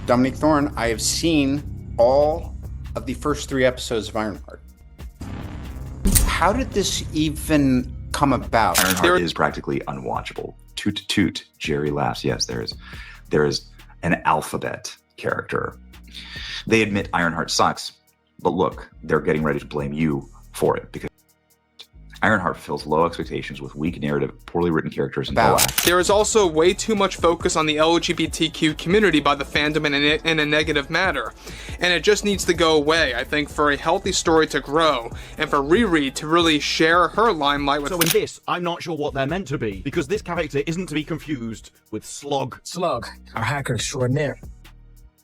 Dominique Thorne. I have seen all of the first 3 episodes of Ironheart. How did this even come about? Ironheart is practically unwatchable. Toot toot, Jerry laughs. Yes, there is an alphabet character. They admit Ironheart sucks, but look, they're getting ready to blame you for it because Ironheart fulfills low expectations with weak narrative, poorly written characters, and low acting. There is also way too much focus on the LGBTQ community by the fandom in a negative manner, and it just needs to go away, I think, for a healthy story to grow, and for Riri to really share her limelight with... So in this, I'm not sure what they're meant to be, because this character isn't to be confused with Slug. Slug, our hacker extraordinaire.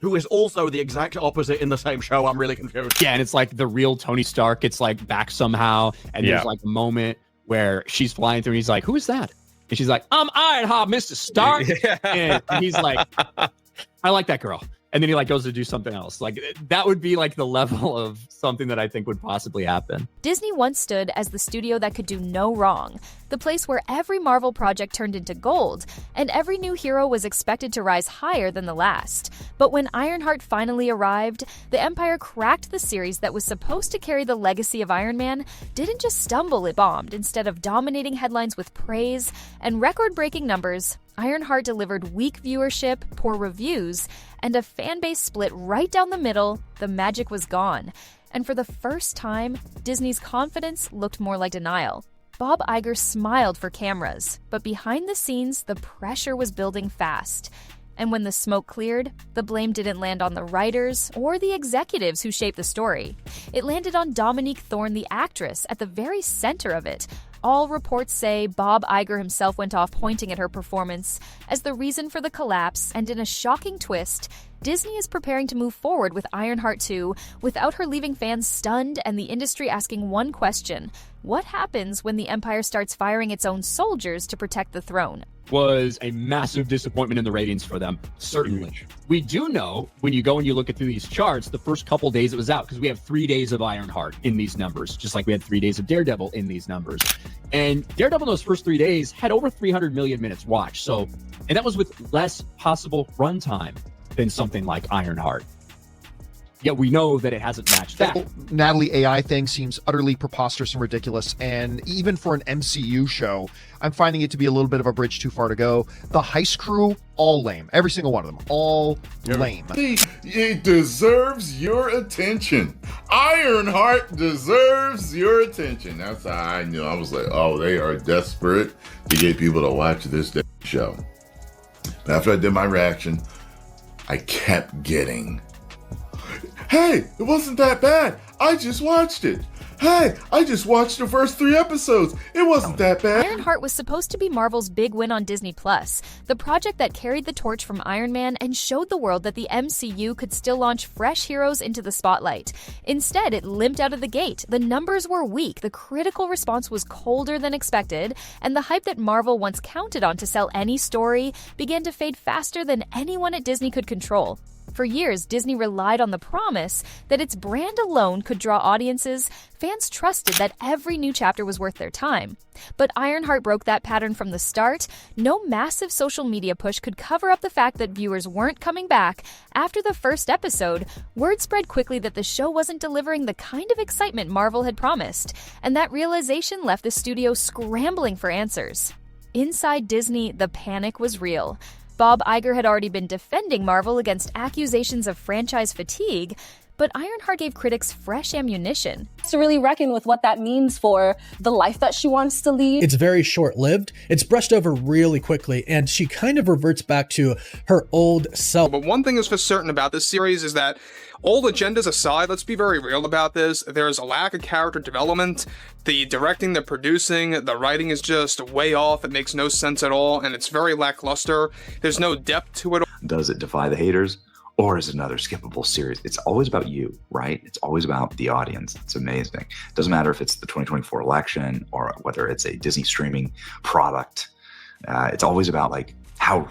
Who is also the exact opposite in the same show. I'm really confused. Yeah, and it's like the real Tony Stark. It's like back somehow, and there's like a moment where she's flying through, and he's like, "Who is that?" And she's like, "I'm Ironheart, Mr. Stark." And he's like, "I like that girl." And then he like goes to do something else. Like that would be like the level of something that I think would possibly happen. Disney once stood as the studio that could do no wrong, the place where every Marvel project turned into gold, and every new hero was expected to rise higher than the last. But when Ironheart finally arrived, the Empire cracked the series that was supposed to carry the legacy of Iron Man, didn't just stumble, it bombed. Instead of dominating headlines with praise and record-breaking numbers, Ironheart delivered weak viewership, poor reviews, and a fan base split right down the middle. The magic was gone. And for the first time, Disney's confidence looked more like denial. Bob Iger smiled for cameras, but behind the scenes, the pressure was building fast. And when the smoke cleared, the blame didn't land on the writers or the executives who shaped the story. It landed on Dominique Thorne, the actress, at the very center of it. All reports say Bob Iger himself went off pointing at her performance as the reason for the collapse, and in a shocking twist, Disney is preparing to move forward with Ironheart 2 without her, leaving fans stunned and the industry asking one question: what happens when the Empire starts firing its own soldiers to protect the throne? Was a massive disappointment in the ratings for them, certainly. We do know, when you go and you look at through these charts, the first couple days it was out, because we have 3 days of Ironheart in these numbers, just like we had 3 days of Daredevil in these numbers. And Daredevil in those first 3 days had over 300 million minutes watched. So, and that was with less possible runtime than something like Ironheart. Yet we know that it hasn't matched that. Natalie AI thing seems utterly preposterous and ridiculous, and even for an MCU show, I'm finding it to be a little bit of a bridge too far to go. The Heist Crew, all lame. Every single one of them, all lame. It deserves your attention. Ironheart deserves your attention. That's how I knew. I was like, oh, they are desperate to get people to watch this show. After I did my reaction, I kept getting, hey, it wasn't that bad. I just watched it. Hey, I just watched the first 3 episodes. It wasn't that bad. Ironheart was supposed to be Marvel's big win on Disney+, the project that carried the torch from Iron Man and showed the world that the MCU could still launch fresh heroes into the spotlight. Instead, it limped out of the gate. The numbers were weak, the critical response was colder than expected, and the hype that Marvel once counted on to sell any story began to fade faster than anyone at Disney could control. For years, Disney relied on the promise that its brand alone could draw audiences. Fans trusted that every new chapter was worth their time. But Ironheart broke that pattern from the start. No massive social media push could cover up the fact that viewers weren't coming back. After the first episode, word spread quickly that the show wasn't delivering the kind of excitement Marvel had promised, and that realization left the studio scrambling for answers. Inside Disney, the panic was real. Bob Iger had already been defending Marvel against accusations of franchise fatigue, but Ironheart gave critics fresh ammunition. To really reckon with what that means for the life that she wants to lead. It's very short-lived, it's brushed over really quickly, and she kind of reverts back to her old self. But one thing is for certain about this series is that, old agendas aside, let's be very real about this, there's a lack of character development. The directing, the producing, the writing is just way off. It makes no sense at all, and it's very lackluster. There's no depth to it. Does it defy the haters? Or is it another skippable series? It's always about you, right? It's always about the audience. It's amazing. It doesn't matter if it's the 2024 election or whether it's a Disney streaming product. It's always about like how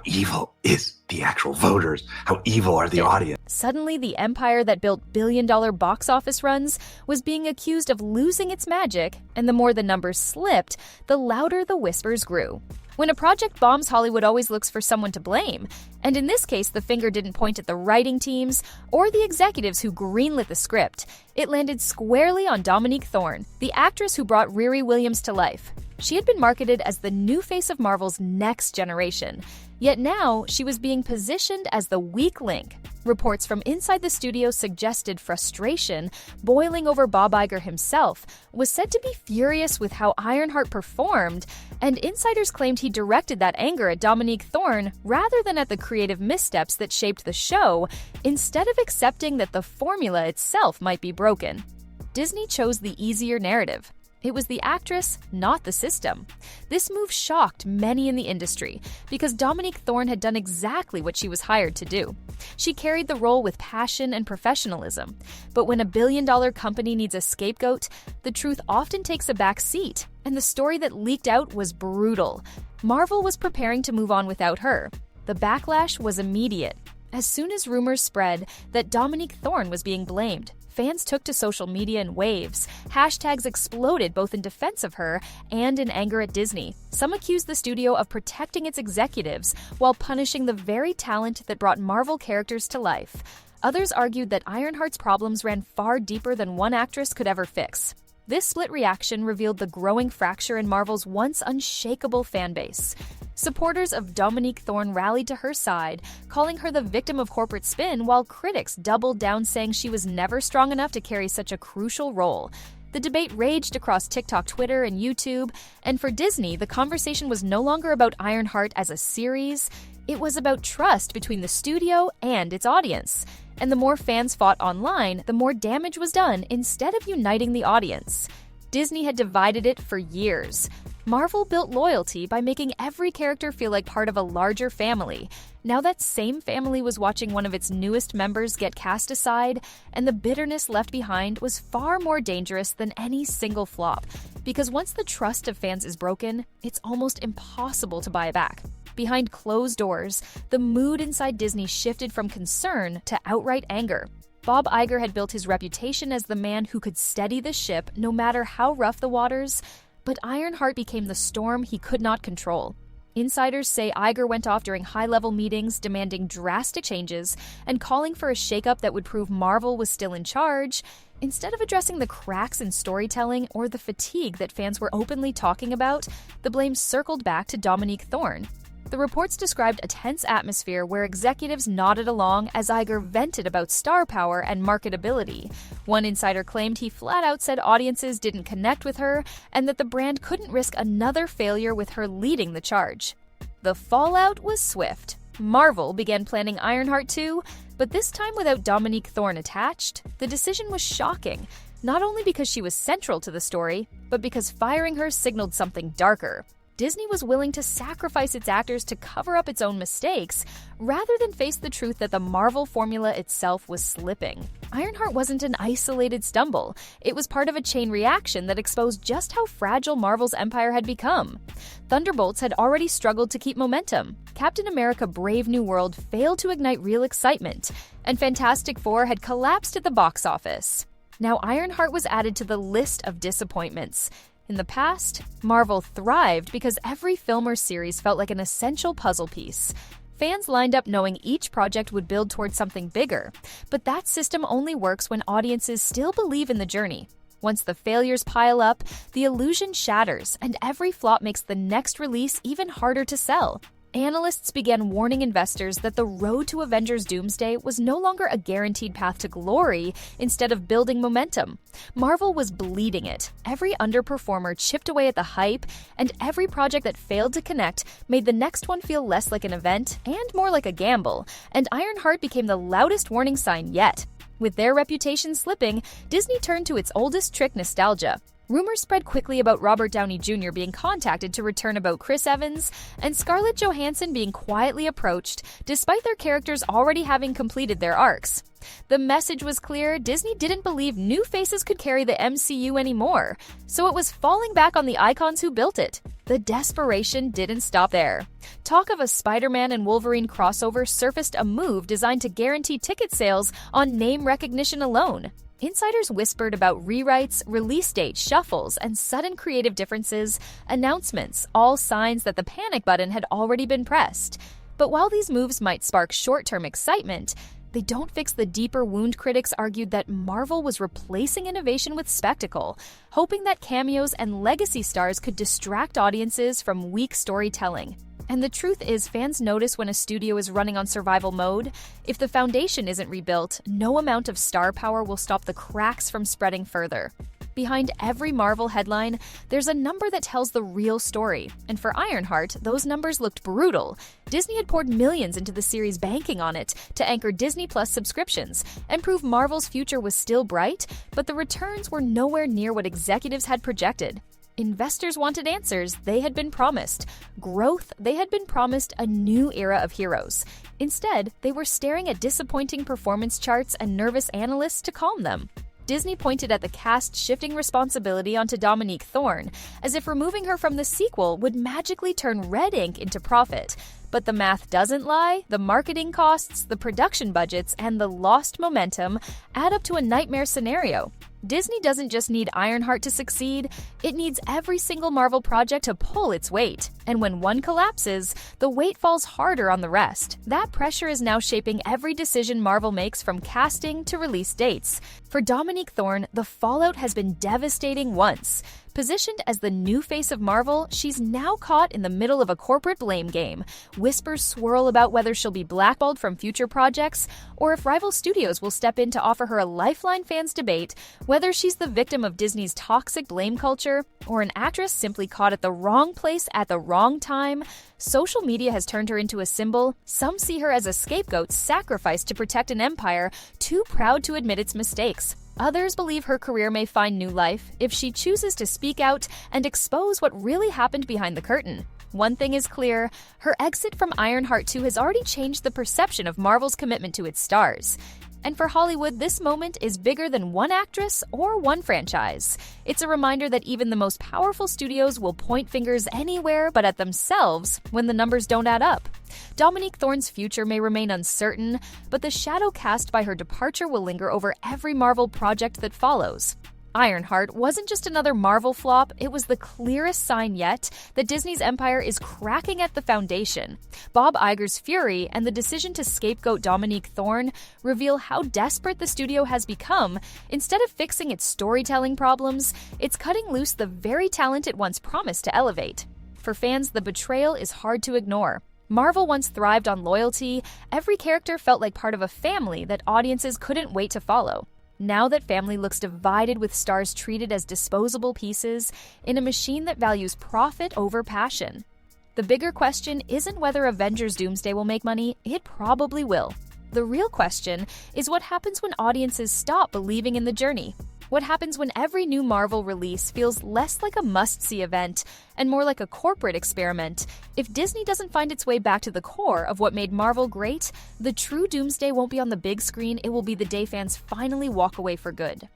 evil is the actual voters? How evil are the audience? Suddenly, the empire that built billion-dollar box office runs was being accused of losing its magic, and the more the numbers slipped, the louder the whispers grew. When a project bombs, Hollywood always looks for someone to blame. And in this case, the finger didn't point at the writing teams or the executives who greenlit the script. It landed squarely on Dominique Thorne, the actress who brought Riri Williams to life. She had been marketed as the new face of Marvel's next generation. Yet now, she was being positioned as the weak link. Reports from inside the studio suggested frustration, boiling over Bob Iger himself, was said to be furious with how Ironheart performed, and insiders claimed he directed that anger at Dominique Thorne rather than at the creative missteps that shaped the show, instead of accepting that the formula itself might be broken. Disney chose the easier narrative. It was the actress, not the system. This move shocked many in the industry because Dominique Thorne had done exactly what she was hired to do. She carried the role with passion and professionalism. But when a billion-dollar company needs a scapegoat, the truth often takes a back seat, and the story that leaked out was brutal. Marvel was preparing to move on without her. The backlash was immediate. As soon as rumors spread that Dominique Thorne was being blamed, fans took to social media in waves. Hashtags exploded both in defense of her and in anger at Disney. Some accused the studio of protecting its executives while punishing the very talent that brought Marvel characters to life. Others argued that Ironheart's problems ran far deeper than one actress could ever fix. This split reaction revealed the growing fracture in Marvel's once unshakable fanbase. Supporters of Dominique Thorne rallied to her side, calling her the victim of corporate spin, while critics doubled down saying she was never strong enough to carry such a crucial role. The debate raged across TikTok, Twitter, and YouTube, and for Disney, the conversation was no longer about Ironheart as a series. It was about trust between the studio and its audience. And the more fans fought online, the more damage was done instead of uniting the audience. Disney had divided it for years. Marvel built loyalty by making every character feel like part of a larger family. Now that same family was watching one of its newest members get cast aside, and the bitterness left behind was far more dangerous than any single flop. Because once the trust of fans is broken, it's almost impossible to buy it back. Behind closed doors, the mood inside Disney shifted from concern to outright anger. Bob Iger had built his reputation as the man who could steady the ship no matter how rough the waters, but Ironheart became the storm he could not control. Insiders say Iger went off during high-level meetings demanding drastic changes and calling for a shakeup that would prove Marvel was still in charge. Instead of addressing the cracks in storytelling or the fatigue that fans were openly talking about, the blame circled back to Dominique Thorne. The reports described a tense atmosphere where executives nodded along as Iger vented about star power and marketability. One insider claimed he flat out said audiences didn't connect with her and that the brand couldn't risk another failure with her leading the charge. The fallout was swift. Marvel began planning Ironheart 2, but this time without Dominique Thorne attached. The decision was shocking, not only because she was central to the story, but because firing her signaled something darker. Disney was willing to sacrifice its actors to cover up its own mistakes, rather than face the truth that the Marvel formula itself was slipping. Ironheart wasn't an isolated stumble. It was part of a chain reaction that exposed just how fragile Marvel's empire had become. Thunderbolts had already struggled to keep momentum. Captain America: Brave New World failed to ignite real excitement, and Fantastic Four had collapsed at the box office. Now Ironheart was added to the list of disappointments. In the past, Marvel thrived because every film or series felt like an essential puzzle piece. Fans lined up knowing each project would build towards something bigger, but that system only works when audiences still believe in the journey. Once the failures pile up, the illusion shatters, and every flop makes the next release even harder to sell. Analysts began warning investors that the road to Avengers Doomsday was no longer a guaranteed path to glory, instead of building momentum. Marvel was bleeding it. Every underperformer chipped away at the hype, and every project that failed to connect made the next one feel less like an event and more like a gamble, and Ironheart became the loudest warning sign yet. With their reputation slipping, Disney turned to its oldest trick, nostalgia. Rumors spread quickly about Robert Downey Jr. being contacted to return about Chris Evans, and Scarlett Johansson being quietly approached, despite their characters already having completed their arcs. The message was clear: Disney didn't believe new faces could carry the MCU anymore, so it was falling back on the icons who built it. The desperation didn't stop there. Talk of a Spider-Man and Wolverine crossover surfaced, a move designed to guarantee ticket sales on name recognition alone. Insiders whispered about rewrites, release date shuffles, and sudden creative differences, announcements, all signs that the panic button had already been pressed. But while these moves might spark short-term excitement, they don't fix the deeper wound. Critics argued that Marvel was replacing innovation with spectacle, hoping that cameos and legacy stars could distract audiences from weak storytelling. And the truth is, fans notice when a studio is running on survival mode. If the foundation isn't rebuilt, no amount of star power will stop the cracks from spreading further. Behind every Marvel headline, there's a number that tells the real story. And for Ironheart, those numbers looked brutal. Disney had poured millions into the series, banking on it to anchor Disney Plus subscriptions and prove Marvel's future was still bright, but the returns were nowhere near what executives had projected. Investors wanted answers they had been promised. Growth they had been promised a new era of heroes. Instead, they were staring at disappointing performance charts and nervous analysts to calm them. Disney pointed at the cast shifting responsibility onto Dominique Thorne, as if removing her from the sequel would magically turn red ink into profit. But the math doesn't lie. The marketing costs, the production budgets, and the lost momentum add up to a nightmare scenario. Disney doesn't just need Ironheart to succeed, it needs every single Marvel project to pull its weight. And when one collapses, the weight falls harder on the rest. That pressure is now shaping every decision Marvel makes, from casting to release dates. For Dominique Thorne, the fallout has been devastating once. Positioned as the new face of Marvel, she's now caught in the middle of a corporate blame game. Whispers swirl about whether she'll be blackballed from future projects, or if rival studios will step in to offer her a lifeline. Fans debate whether she's the victim of Disney's toxic blame culture, or an actress simply caught at the wrong place at the wrong time. Social media has turned her into a symbol. Some see her as a scapegoat sacrificed to protect an empire too proud to admit its mistakes. Others believe her career may find new life if she chooses to speak out and expose what really happened behind the curtain. One thing is clear, her exit from Ironheart 2 has already changed the perception of Marvel's commitment to its stars. And for Hollywood, this moment is bigger than one actress or one franchise. It's a reminder that even the most powerful studios will point fingers anywhere but at themselves when the numbers don't add up. Dominique Thorne's future may remain uncertain, but the shadow cast by her departure will linger over every Marvel project that follows. Ironheart wasn't just another Marvel flop, it was the clearest sign yet that Disney's empire is cracking at the foundation. Bob Iger's fury and the decision to scapegoat Dominique Thorne reveal how desperate the studio has become. Instead of fixing its storytelling problems, it's cutting loose the very talent it once promised to elevate. For fans, the betrayal is hard to ignore. Marvel once thrived on loyalty. Every character felt like part of a family that audiences couldn't wait to follow. Now that family looks divided, with stars treated as disposable pieces in a machine that values profit over passion. The bigger question isn't whether Avengers Doomsday will make money, it probably will. The real question is what happens when audiences stop believing in the journey. What happens when every new Marvel release feels less like a must-see event and more like a corporate experiment? If Disney doesn't find its way back to the core of what made Marvel great, the true Doomsday won't be on the big screen, it will be the day fans finally walk away for good.